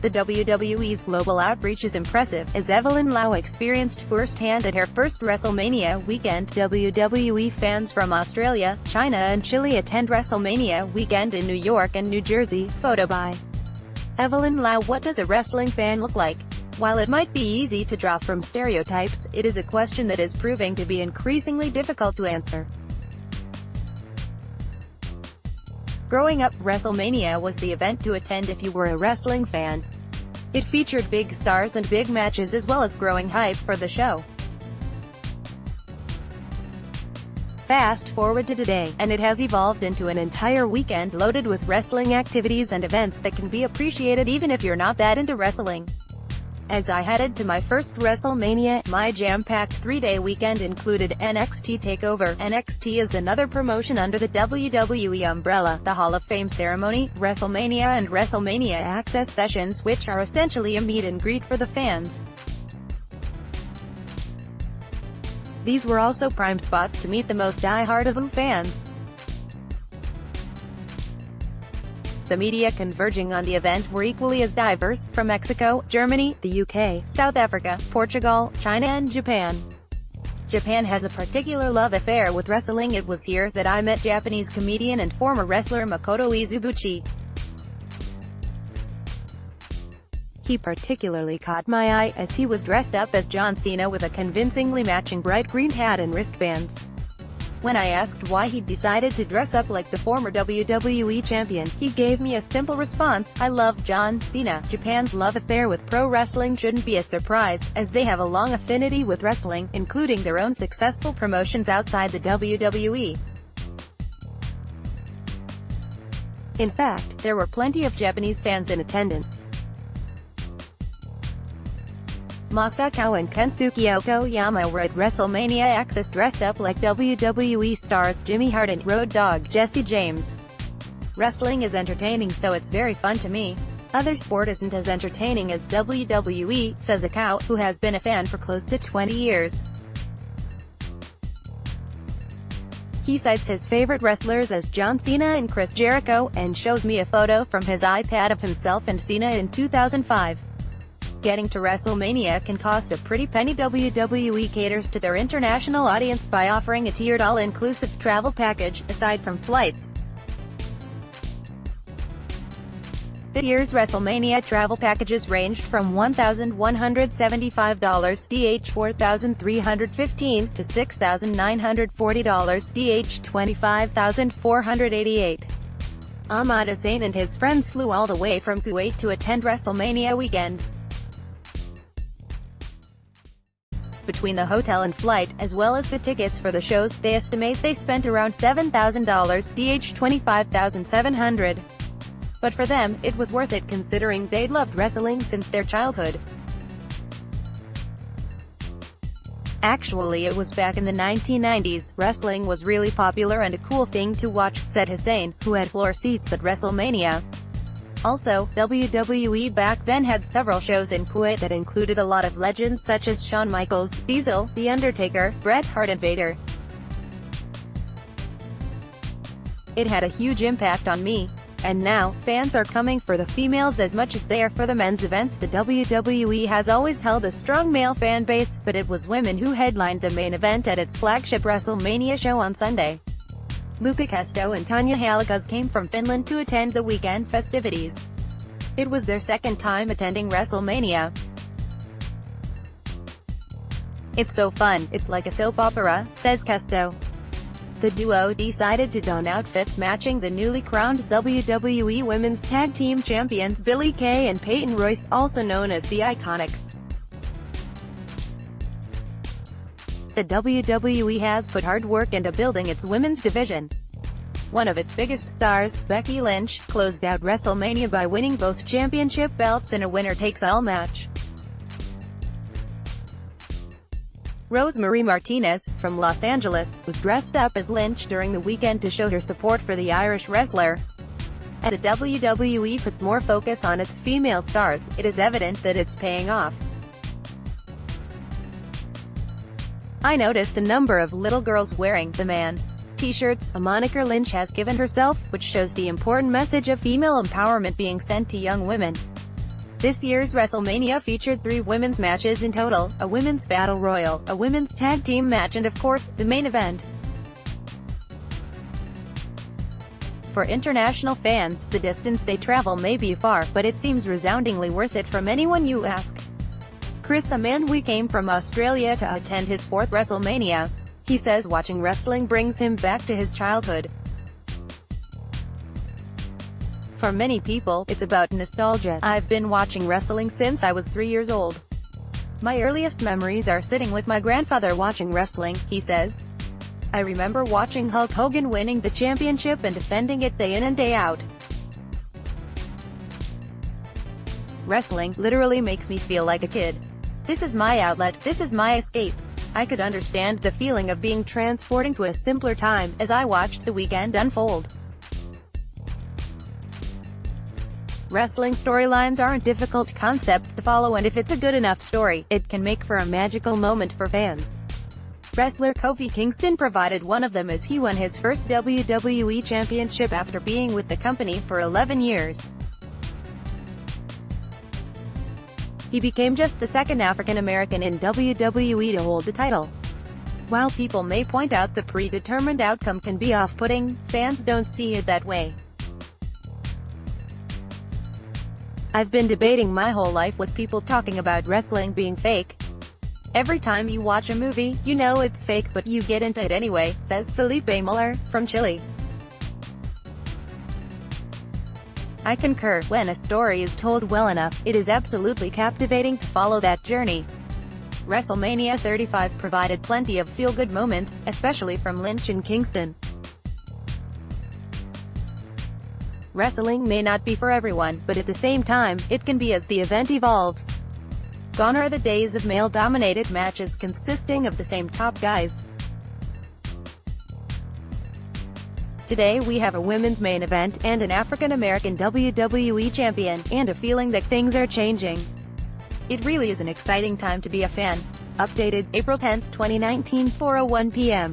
The WWE's global outreach is impressive, as Evelyn Lau experienced firsthand at her first WrestleMania weekend. WWE fans from Australia, China and Chile attend WrestleMania weekend in New York and New Jersey. Photo by Evelyn Lau. What does a wrestling fan look like? While it might be easy to draw from stereotypes, it is a question that is proving to be increasingly difficult to answer. Growing up, WrestleMania was the event to attend if you were a wrestling fan. It featured big stars and big matches as well as growing hype for the show. Fast forward to today, and it has evolved into an entire weekend loaded with wrestling activities and events that can be appreciated even if you're not that into wrestling. As I headed to my first WrestleMania, my jam-packed three-day weekend included NXT TakeOver. NXT is another promotion under the WWE umbrella, the Hall of Fame ceremony, WrestleMania and WrestleMania Access sessions, which are essentially a meet and greet for the fans. These were also prime spots to meet the most die-hard of WWE fans. The media converging on the event were equally as diverse, from Mexico, Germany, the UK, South Africa, Portugal, China and Japan. Japan has a particular love affair with wrestling. It was here that I met Japanese comedian and former wrestler Makoto Izubuchi. He particularly caught my eye, as he was dressed up as John Cena with a convincingly matching bright green hat and wristbands. When I asked why he decided to dress up like the former WWE champion, he gave me a simple response: "I love John Cena." Japan's love affair with pro wrestling shouldn't be a surprise, as they have a long affinity with wrestling, including their own successful promotions outside the WWE. In fact, there were plenty of Japanese fans in attendance. Masako and Kensuke Yokoyama were at WrestleMania Access dressed up like WWE stars Jimmy Hart and Road Dogg Jesse James. Wrestling is entertaining, so it's very fun to me. Other sport isn't as entertaining as WWE, says Akao, who has been a fan for close to 20 years. He cites his favorite wrestlers as John Cena and Chris Jericho, and shows me a photo from his iPad of himself and Cena in 2005. Getting to WrestleMania can cost a pretty penny. WWE caters to their international audience by offering a tiered all-inclusive travel package, aside from flights. This year's WrestleMania travel packages ranged from $1,175 DH $4,315 to $6,940 DH $25,488. Ahmad Hussein and his friends flew all the way from Kuwait to attend WrestleMania weekend. Between the hotel and flight, as well as the tickets for the shows, they estimate they spent around $7,000 DH $25,700. But for them, it was worth it considering they'd loved wrestling since their childhood. Actually, it was back in the 1990s, wrestling was really popular and a cool thing to watch, said Hussein, who had floor seats at WrestleMania. Also, WWE back then had several shows in Kuwait that included a lot of legends such as Shawn Michaels, Diesel, The Undertaker, Bret Hart and Vader. It had a huge impact on me. And now, fans are coming for the females as much as they are for the men's events. The WWE has always held a strong male fan base, but it was women who headlined the main event at its flagship WrestleMania show on Sunday. Luca Kesto and Tanya Halakas came from Finland to attend the weekend festivities. It was their second time attending WrestleMania. "It's so fun, it's like a soap opera," says Kesto. The duo decided to don outfits matching the newly crowned WWE Women's Tag Team Champions Billie Kay and Peyton Royce, also known as the Iconics. The WWE has put hard work into building its women's division. One of its biggest stars, Becky Lynch, closed out WrestleMania by winning both championship belts in a winner-takes-all match. Rosemary Martinez, from Los Angeles, was dressed up as Lynch during the weekend to show her support for the Irish wrestler. As the WWE puts more focus on its female stars, it is evident that it's paying off. "I noticed a number of little girls wearing the man t-shirts, a moniker Lynch has given herself, which shows the important message of female empowerment being sent to young women. This year's WrestleMania featured 3 women's matches in total, a women's battle royal, a women's tag team match and of course, the main event. For international fans, the distance they travel may be far, but it seems resoundingly worth it from anyone you ask. Chris, a man we came from Australia to attend his 4th WrestleMania. He says watching wrestling brings him back to his childhood. For many people, it's about nostalgia. I've been watching wrestling since I was 3 years old. My earliest memories are sitting with my grandfather watching wrestling, he says. I remember watching Hulk Hogan winning the championship and defending it day in and day out. Wrestling literally makes me feel like a kid. This is my outlet, this is my escape. I could understand the feeling of being transporting to a simpler time, as I watched the weekend unfold. Wrestling storylines aren't difficult concepts to follow, and if it's a good enough story, it can make for a magical moment for fans. Wrestler Kofi Kingston provided one of them as he won his first WWE Championship after being with the company for 11 years. He became just the 2nd African American in WWE to hold the title. While people may point out the predetermined outcome can be off-putting, fans don't see it that way. I've been debating my whole life with people talking about wrestling being fake. Every time you watch a movie, you know it's fake but you get into it anyway, says Felipe Muller, from Chile. I concur. When a story is told well enough, it is absolutely captivating to follow that journey. WrestleMania 35 provided plenty of feel-good moments, especially from Lynch and Kingston. Wrestling may not be for everyone, but at the same time, it can be as the event evolves. Gone are the days of male-dominated matches consisting of the same top guys. Today we have a women's main event, and an African-American WWE champion, and a feeling that things are changing. It really is an exciting time to be a fan. Updated, April 10, 2019, 4:01 p.m.